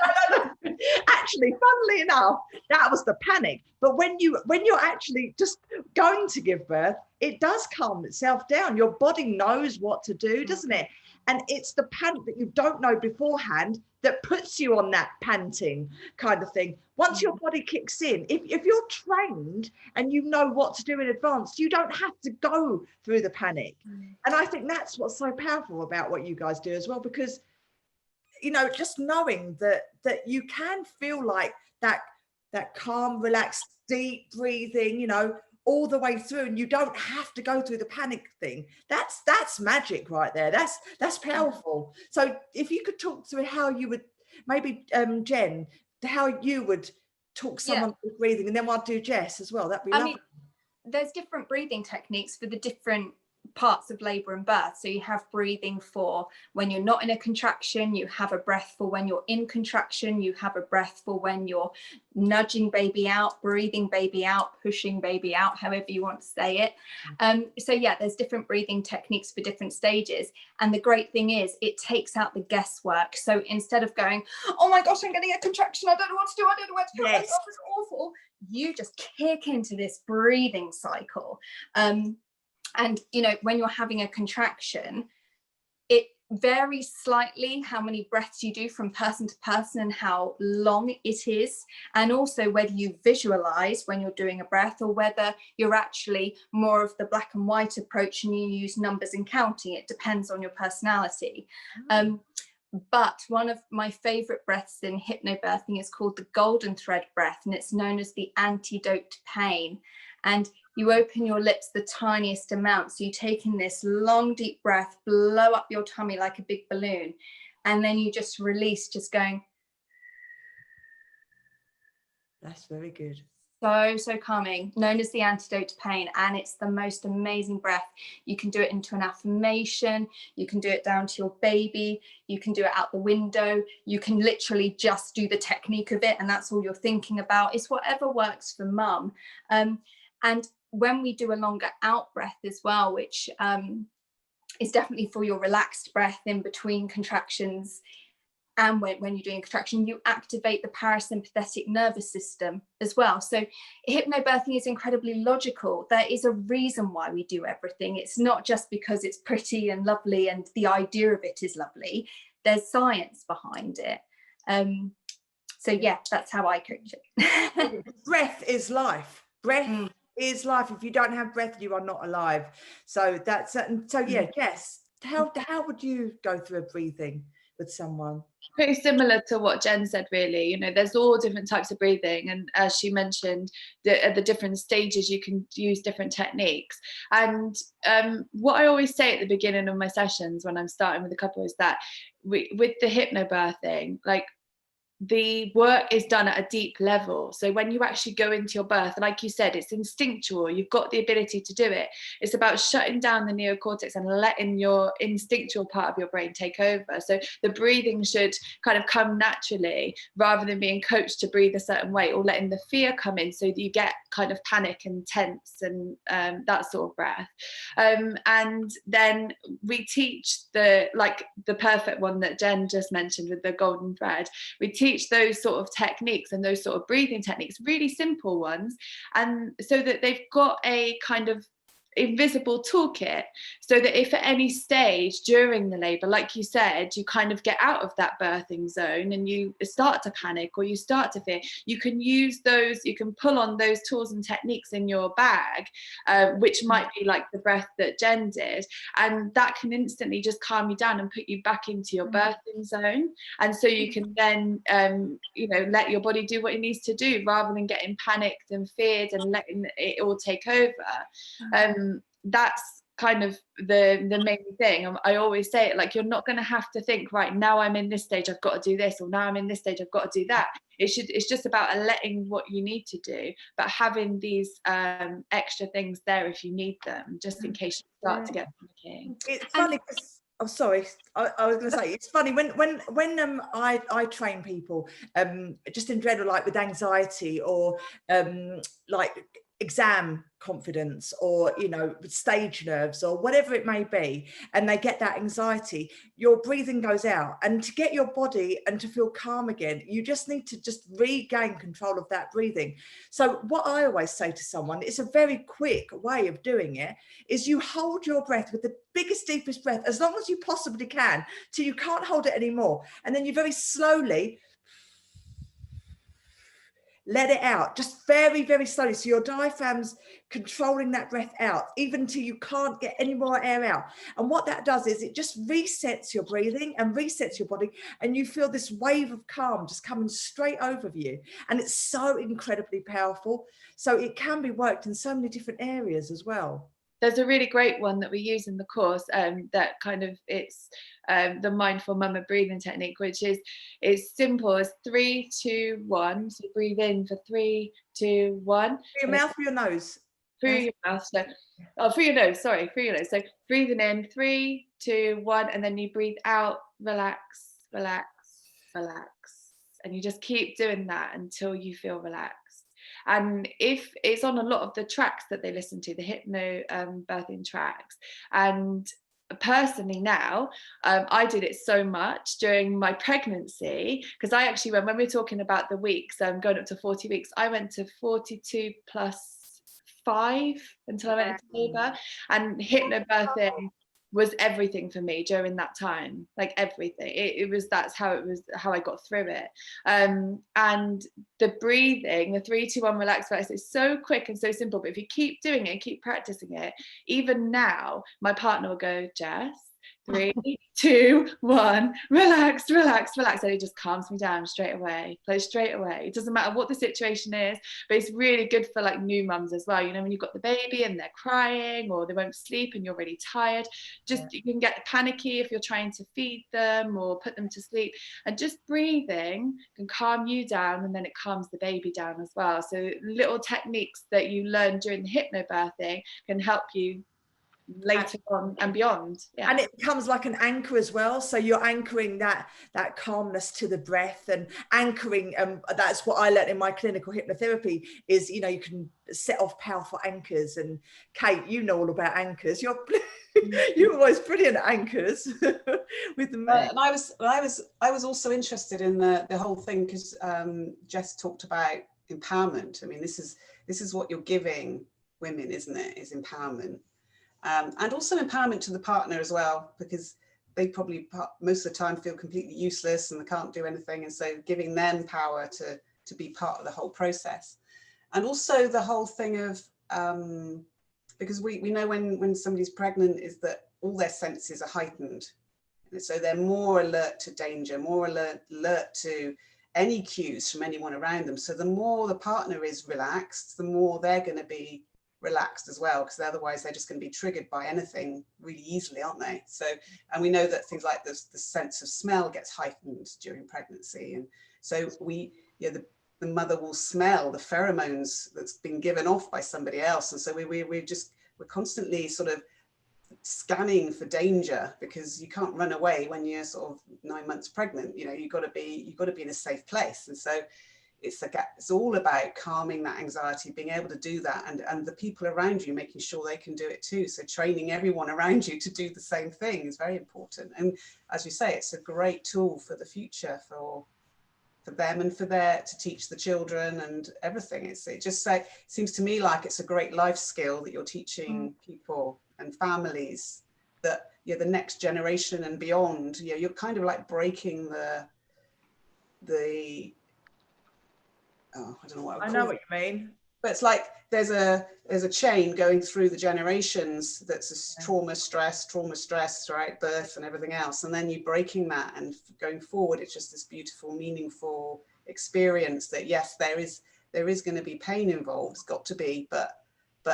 Actually, funnily enough, that was the panic. But when you're actually just going to give birth, it does calm itself down. Your body knows what to do, doesn't it? And it's the panic that you don't know beforehand that puts you on that panting kind of thing. Once your body kicks in, if you're trained and you know what to do in advance, you don't have to go through the panic. And I think that's what's so powerful about what you guys do as well, because just knowing that you can feel like that calm, relaxed, deep breathing, all the way through, and you don't have to go through the panic thing. That's magic right there. That's powerful. So if you could talk through how you would, maybe Jen, how you would talk someone through breathing, and then I'll do Jess as well. That'd be lovely. I mean, there's different breathing techniques for the different parts of labor and birth. So you have breathing for when you're not in a contraction, you have a breath for when you're in contraction, you have a breath for when you're nudging baby out, breathing baby out, pushing baby out, however you want to say it. So yeah, there's different breathing techniques for different stages. And the great thing is it takes out the guesswork. So instead of going, oh my gosh, I'm getting a contraction, I don't know what to do, I don't know where to put myself, it's awful, you just kick into this breathing cycle. And, you know, when you're having a contraction, it varies slightly how many breaths you do from person to person and how long it is. And also whether you visualize when you're doing a breath or whether you're actually more of the black and white approach and you use numbers and counting. It depends on your personality. But one of my favorite breaths in hypnobirthing is called the golden thread breath, and it's known as the antidote to pain. And you open your lips the tiniest amount. So you take in this long, deep breath, blow up your tummy like a big balloon, and then you just release, just going. That's very good. So calming, known as the antidote to pain. And it's the most amazing breath. You can do it into an affirmation. You can do it down to your baby. You can do it out the window. You can literally just do the technique of it. And that's all you're thinking about. It's whatever works for mum. And when we do a longer out breath as well, which is definitely for your relaxed breath in between contractions, and when you're doing contraction, you activate the parasympathetic nervous system as well. So hypnobirthing is incredibly logical. There is a reason why we do everything. It's not just because it's pretty and lovely and the idea of it is lovely. There's science behind it. So yeah, that's how I coach it. Breath is life. Breath is life. If you don't have breath, you are not alive. So that's so yeah, Jess, how would you go through a breathing with someone? Pretty similar to what Jen said, really. You know, there's all different types of breathing, and as she mentioned, at the different stages you can use different techniques. And what I always say at the beginning of my sessions when I'm starting with a couple is that with the hypnobirthing, like, the work is done at a deep level. So when you actually go into your birth, like you said, it's instinctual. You've got the ability to do it. It's about shutting down the neocortex and letting your instinctual part of your brain take over. So the breathing should kind of come naturally rather than being coached to breathe a certain way or letting the fear come in so that you get kind of panic and tense and that sort of breath. And then we teach the perfect one that Jen just mentioned with the golden thread. We teach those sort of techniques and those sort of breathing techniques, really simple ones, and so that they've got a kind of invisible toolkit, so that if at any stage during the labor, like you said, you kind of get out of that birthing zone and you start to panic or you start to fear, you can use those, you can pull on those tools and techniques in your bag, which might be like the breath that Jen did, and that can instantly just calm you down and put you back into your birthing zone. And so you can then let your body do what it needs to do rather than getting panicked and feared and letting it all take over. That's kind of the main thing. I always say it, like, you're not going to have to think, right, now I'm in this stage, I've got to do this, or now I'm in this stage, I've got to do that. It's just about letting what you need to do, but having these extra things there if you need them, just in case you start to get panicking. It's funny because I was going to say, it's funny when I train people just in general, like with anxiety or like exam confidence or stage nerves or whatever it may be, and they get that anxiety, your breathing goes out, and to get your body and to feel calm again, you just need to just regain control of that breathing. So what I always say to someone, it's a very quick way of doing it, is you hold your breath with the biggest, deepest breath as long as you possibly can till you can't hold it anymore, and then you very slowly let it out, just very, very slowly. So your diaphragm's controlling that breath out, even until you can't get any more air out. And what that does is it just resets your breathing and resets your body, and you feel this wave of calm just coming straight over you. And it's so incredibly powerful. So it can be worked in so many different areas as well. There's a really great one that we use in the course that kind of, it's the mindful mama breathing technique, which is simple as 3, 2, 1. So breathe in for 3, 2, 1. Your mouth or your nose? through your mouth. So, through your nose. Sorry, through your nose. So breathing in, 3, 2, 1, and then you breathe out. Relax, relax, relax, and you just keep doing that until you feel relaxed. And if it's on a lot of the tracks that they listen to, the Hypnobirthing tracks, and personally now, I did it so much during my pregnancy, because I actually, when we're talking about the weeks, going up to 40 weeks, I went to 42 plus 5 until I went into labour, and hypnobirthing was everything for me during that time, like everything. It was, that's how it was, how I got through it. And the breathing, the 3, 2, 1, relax, relax, it's so quick and so simple, but if you keep doing it, keep practicing it, even now, my partner will go, Jess, 3, 2, 1, relax, relax, relax, and it just calms me down straight away. Like straight away. It doesn't matter what the situation is, but it's really good for like new mums as well. You know, when you've got the baby and they're crying or they won't sleep and you're really tired, just you can get panicky if you're trying to feed them or put them to sleep, and just breathing can calm you down, and then it calms the baby down as well. So little techniques that you learn during the hypnobirthing can help you later on and beyond. And it becomes like an anchor as well, so you're anchoring that calmness to the breath, and anchoring, that's what I learned in my clinical hypnotherapy, is, you know, you can set off powerful anchors. And Kate, you know all about anchors. You're always brilliant at anchors with the men. And I was also interested in the whole thing, because Jess talked about empowerment. I mean, this is what you're giving women, isn't it? Is empowerment. And also empowerment to the partner as well, because they probably most of the time feel completely useless and they can't do anything, and so giving them power to be part of the whole process. And also the whole thing of because we know when somebody's pregnant is that all their senses are heightened, and so they're more alert to danger, more alert to any cues from anyone around them. So the more the partner is relaxed, the more they're going to be relaxed as well, because otherwise they're just going to be triggered by anything really easily, aren't they? So, and we know that things like the sense of smell gets heightened during pregnancy, and so the mother will smell the pheromones that's been given off by somebody else, and so we're constantly sort of scanning for danger, because you can't run away when you're sort of 9 months pregnant. You know, you've got to be in a safe place, and so it's all about calming that anxiety, being able to do that, and the people around you making sure they can do it too. So training everyone around you to do the same thing is very important. And as you say, it's a great tool for the future, for them and to teach the children and everything. It just seems to me like it's a great life skill that you're teaching people and families, that the next generation and beyond. You're kind of like breaking the I don't know what I know what you mean, but it's like there's a chain going through the generations that's a trauma stress, right, birth and everything else, and then you're breaking that, and going forward it's just this beautiful, meaningful experience that yes, there is going to be pain involved, it's got to be, but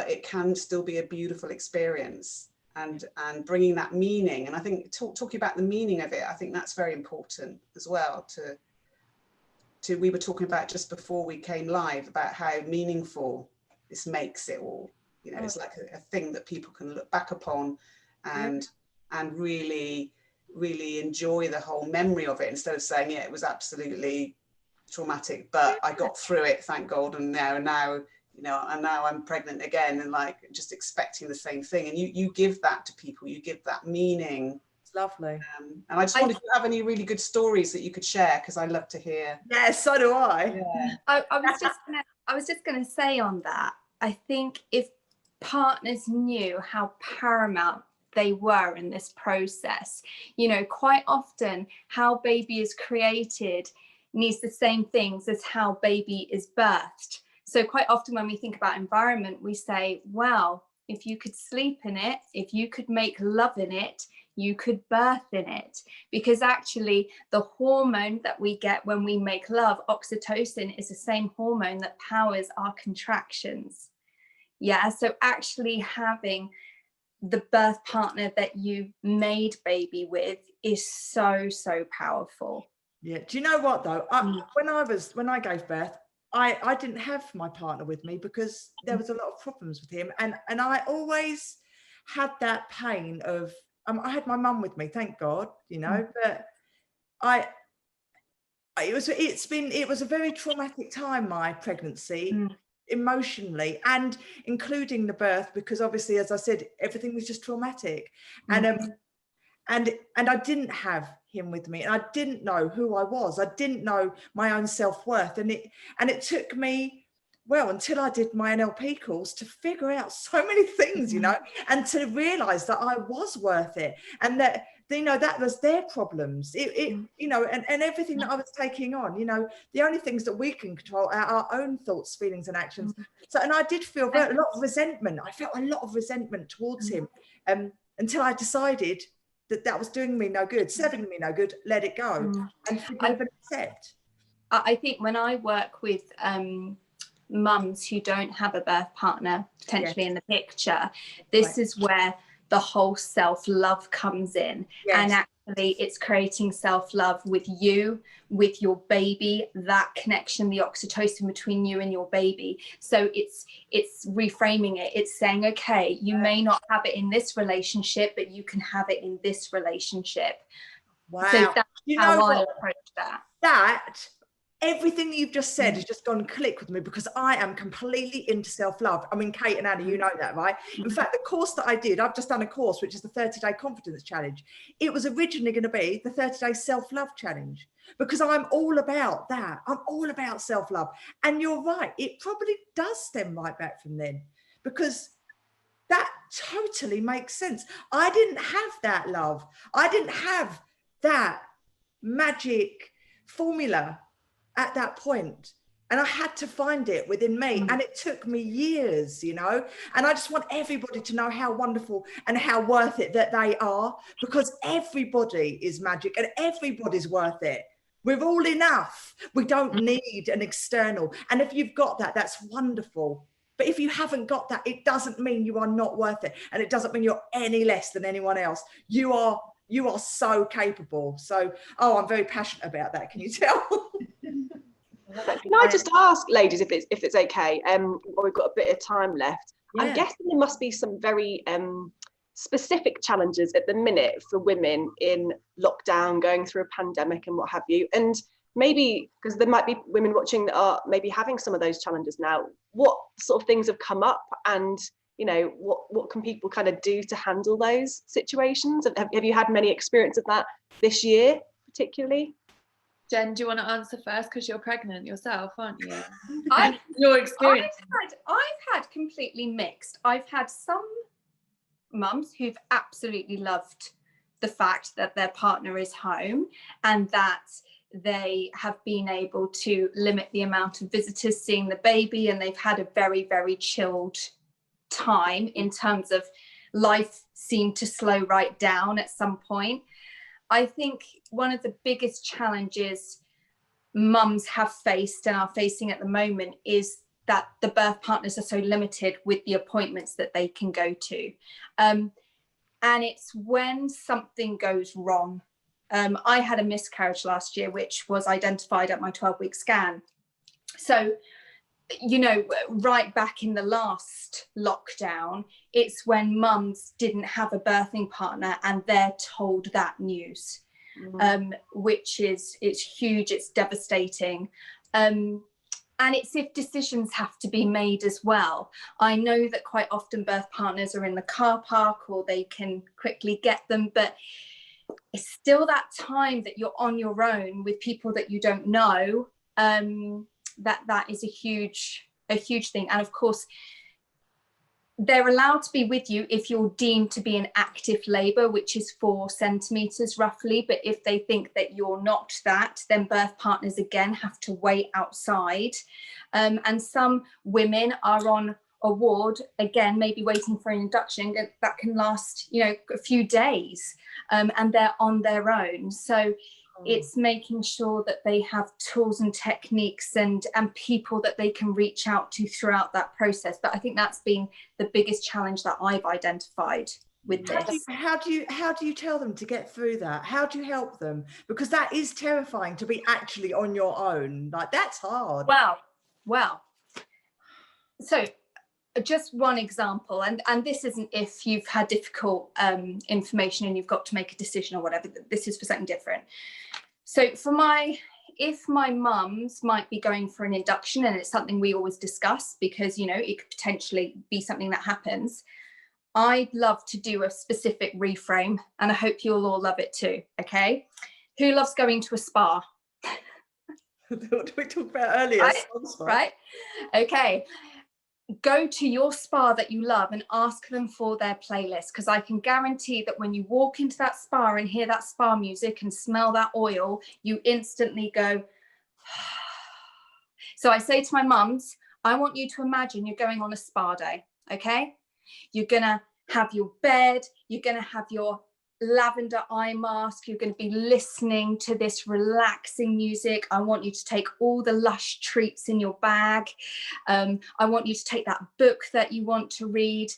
it can still be a beautiful experience, and bringing that meaning. And I think talking about the meaning of it, I think that's very important as well. We were talking about just before we came live about how meaningful this makes it all. You know, it's like a thing that people can look back upon and really, really enjoy the whole memory of it, instead of saying, yeah, it was absolutely traumatic, but I got through it, thank God, and now, you know, and now I'm pregnant again, and like just expecting the same thing. And you give that to people, you give that meaning. Lovely. And I just wondered if you have any really good stories that you could share, because I love to hear. Yeah, so do I. Yeah. I was just gonna say on that, I think if partners knew how paramount they were in this process, you know, quite often how baby is created needs the same things as how baby is birthed. So quite often when we think about environment, we say, well, if you could sleep in it, if you could make love in it, you could birth in it. Because actually the hormone that we get when we make love, oxytocin, is the same hormone that powers our contractions. Yeah, so actually having the birth partner that you made baby with is so, so powerful. Yeah. Do you know what though? When I gave birth, I didn't have my partner with me because there was a lot of problems with him, and I always had that pain of I had my mum with me, thank God, you know, but it was a very traumatic time, my pregnancy, emotionally, and including the birth, because obviously, as I said, everything was just traumatic, and I didn't have him with me, and I didn't know who I was. I didn't know my own self-worth, and it took me, well, until I did my NLP course to figure out so many things, you know, and to realize that I was worth it, and that, you know, that was their problems, you know, and everything that I was taking on, you know, the only things that we can control are our own thoughts, feelings and actions. So, and I did feel a lot of resentment. I felt a lot of resentment towards him, until I decided that was doing me no good, serving me no good, let it go, and forgive and accept. I think when I work with mums who don't have a birth partner potentially in the picture, this is where the whole self-love comes in. And actually it's creating self-love with you, with your baby, that connection, the oxytocin between you and your baby. So it's reframing it. It's saying, okay, you may not have it in this relationship, but you can have it in this relationship. Wow. So that's how I approach that. Everything that you've just said has just gone click with me, because I am completely into self-love. I mean, Kate and Annie, you know that, right? In fact, the course that I did, I've just done a course, which is the 30-day confidence challenge. It was originally going to be the 30-day self-love challenge, because I'm all about that. I'm all about self-love. And you're right. It probably does stem right back from then, because that totally makes sense. I didn't have that love. I didn't have that magic formula at that point, and I had to find it within me, and it took me years, you know. And I just want everybody to know how wonderful and how worth it that they are, because everybody is magic and everybody's worth it. We're all enough. We don't need an external, and if you've got that, that's wonderful. But if you haven't got that, it doesn't mean you are not worth it, and it doesn't mean you're any less than anyone else. You are so capable. So, I'm very passionate about that. Can you tell? Can I just ask, ladies, if it's okay? We've got a bit of time left. Yeah. I'm guessing there must be some very specific challenges at the minute for women in lockdown, going through a pandemic and what have you. And maybe, because there might be women watching that are maybe having some of those challenges now, what sort of things have come up, and you know, what can people kind of do to handle those situations? Have you had many experience of that this year, particularly? Jen, do you want to answer first, because you're pregnant yourself, aren't you? Your experience. I've had completely mixed. I've had some mums who've absolutely loved the fact that their partner is home, and that they have been able to limit the amount of visitors seeing the baby, and they've had a very, very chilled time in terms of life seemed to slow right down at some point. I think one of the biggest challenges mums have faced and are facing at the moment is that the birth partners are so limited with the appointments that they can go to. And it's when something goes wrong. I had a miscarriage last year, which was identified at my 12-week scan. So, you know, right back in the last lockdown, it's when mums didn't have a birthing partner and they're told that news, which it's huge, it's devastating. And it's if decisions have to be made as well. I know that quite often birth partners are in the car park, or they can quickly get them, but it's still that time that you're on your own with people that you don't know. That is a huge thing. And of course, they're allowed to be with you if you're deemed to be in active labour, which is 4 centimetres roughly. But if they think that you're not that, then birth partners again have to wait outside. And some women are on a ward, again, maybe waiting for an induction that can last, you know, a few days, and they're on their own. So it's making sure that they have tools and techniques and people that they can reach out to throughout that process. But I think that's been the biggest challenge that I've identified with this. How do you tell them to get through that? How do you help them? Because that is terrifying, to be actually on your own. Like, that's hard. Well, Well, so just one example, and this isn't if you've had difficult information and you've got to make a decision or whatever. This is for something different. So if my mums might be going for an induction, and it's something we always discuss because, you know, it could potentially be something that happens, I'd love to do a specific reframe, and I hope you'll all love it too. Okay, who loves going to a spa? What we talked about earlier, right? Okay, go to your spa that you love and ask them for their playlist, because I can guarantee that when you walk into that spa and hear that spa music and smell that oil, you instantly go. So I say to my mums, I want you to imagine you're going on a spa day. Okay, you're gonna have your bed, you're gonna have your lavender eye mask, you're going to be listening to this relaxing music. I want you to take all the lush treats in your bag. I want you to take that book that you want to read,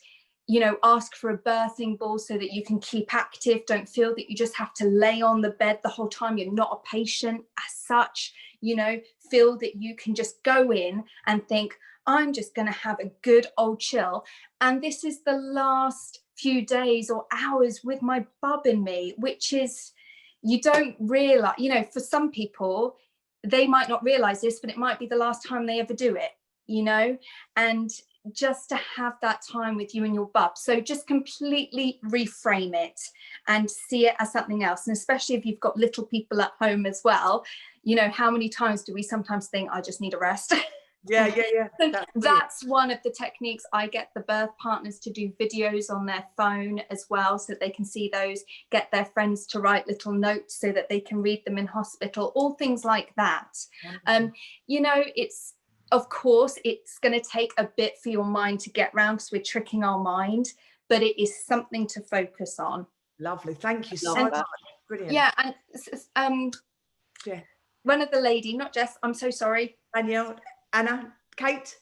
you know, ask for a birthing ball so that you can keep active. Don't feel that you just have to lay on the bed the whole time. You're not a patient as such, you know, feel that you can just go in and think, I'm just going to have a good old chill. And this is the last few days or hours with my bub in me, which is, you don't realize, you know, for some people, they might not realize this, but it might be the last time they ever do it, you know, and just to have that time with you and your bub. So just completely reframe it and see it as something else. And especially if you've got little people at home as well, you know, how many times do we sometimes think, I just need a rest? Yeah. So that's one of the techniques. I get the birth partners to do videos on their phone as well, so that they can see those, get their friends to write little notes so that they can read them in hospital, all things like that. You know, it's, of course, it's going to take a bit for your mind to get round because we're tricking our mind, but it is something to focus on. Lovely. Thank you so much. Brilliant. Yeah. And one of the lady, not Jess, I'm so sorry. Danielle. Anna, Kate.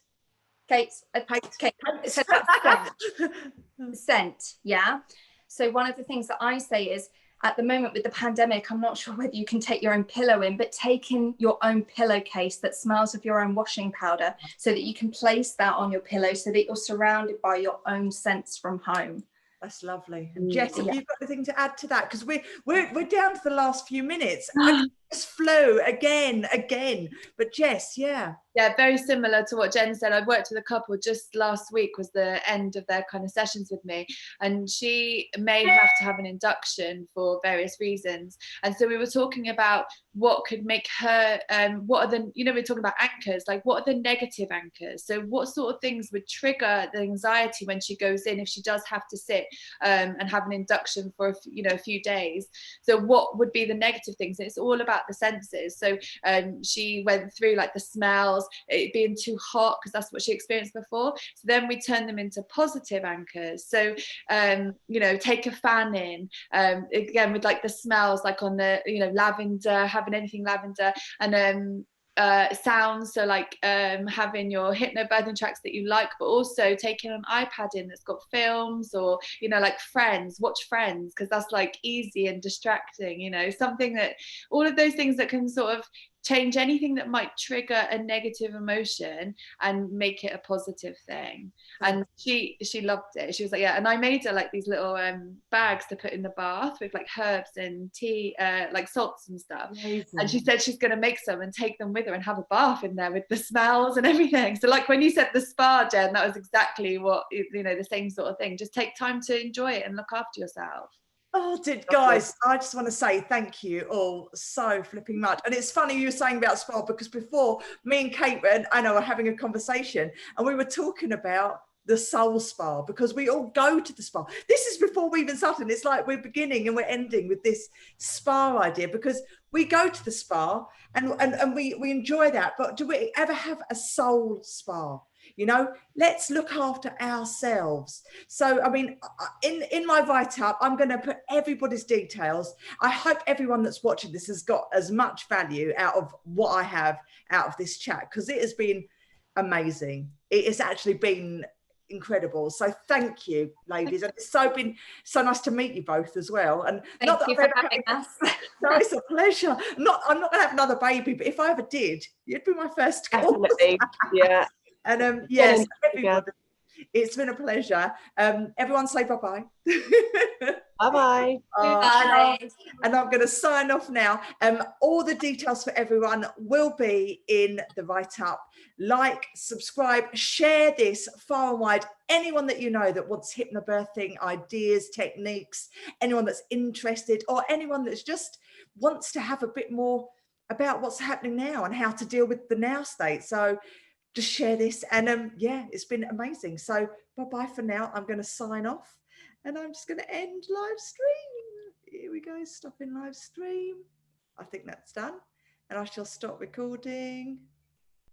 Scent, yeah. So one of the things that I say is, at the moment with the pandemic, I'm not sure whether you can take your own pillow in, but take in your own pillowcase that smells of your own washing powder, so that you can place that on your pillow, so that you're surrounded by your own scents from home. That's lovely. And Jess, have you got anything to add to that? Because we're down to the last few minutes. I just flew again. But Jess, yeah, very similar to what Jen said. I worked with a couple just last week, was the end of their kind of sessions with me, and she may have to have an induction for various reasons. And so we were talking about what could make her, what are the, you know, we're talking about anchors, like what are the negative anchors? So what sort of things would trigger the anxiety when she goes in, if she does have to sit and have an induction for a few days? So what would be the negative things? It's all about the senses. So she went through like the smells, it being too hot, because that's what she experienced before. So then we turn them into positive anchors. So you know, take a fan in, again with like the smells, like on the, you know, lavender, having anything lavender, and sounds, so like having your hypnobirthing tracks that you like, but also taking an iPad in that's got films, or, you know, like Friends, watch Friends, because that's like easy and distracting, you know, something that, all of those things that can sort of change anything that might trigger a negative emotion and make it a positive thing. And she loved it. She was like, yeah. And I made her like these little bags to put in the bath with like herbs and tea, like salts and stuff. Amazing. And she said she's going to make some and take them with her and have a bath in there with the smells and everything. So like when you said the spa, Jen, that was exactly what, you know, the same sort of thing. Just take time to enjoy it and look after yourself. Oh, guys, I just want to say thank you all so flipping much. And it's funny you were saying about spa, because before, me and Kate and Anna were having a conversation, and we were talking about the soul spa, because we all go to the spa. This is before we even started. It's like we're beginning and we're ending with this spa idea, because we go to the spa and we enjoy that. But do we ever have a soul spa? You know, let's look after ourselves. So, I mean, in my write-up, I'm going to put everybody's details. I hope everyone that's watching this has got as much value out of what I have out of this chat, because it has been amazing. It has actually been incredible. So thank you, ladies. And it's been so nice to meet you both as well. And Thank you for having us. No, it's a pleasure. I'm not going to have another baby, but if I ever did, you'd be my first call. Definitely, yeah. And yes, everybody, it's been a pleasure. Everyone say bye-bye. Bye-bye. Bye. And I'm going to sign off now. All the details for everyone will be in the write-up. Like, subscribe, share this far and wide. Anyone that you know that wants hypnobirthing ideas, techniques, anyone that's interested, or anyone that's just wants to have a bit more about what's happening now and how to deal with the now state. So just share this. And yeah, it's been amazing. So bye-bye for now. I'm going to sign off. And I'm just going to end live stream. Here we go, stopping live stream. I think that's done. And I shall stop recording.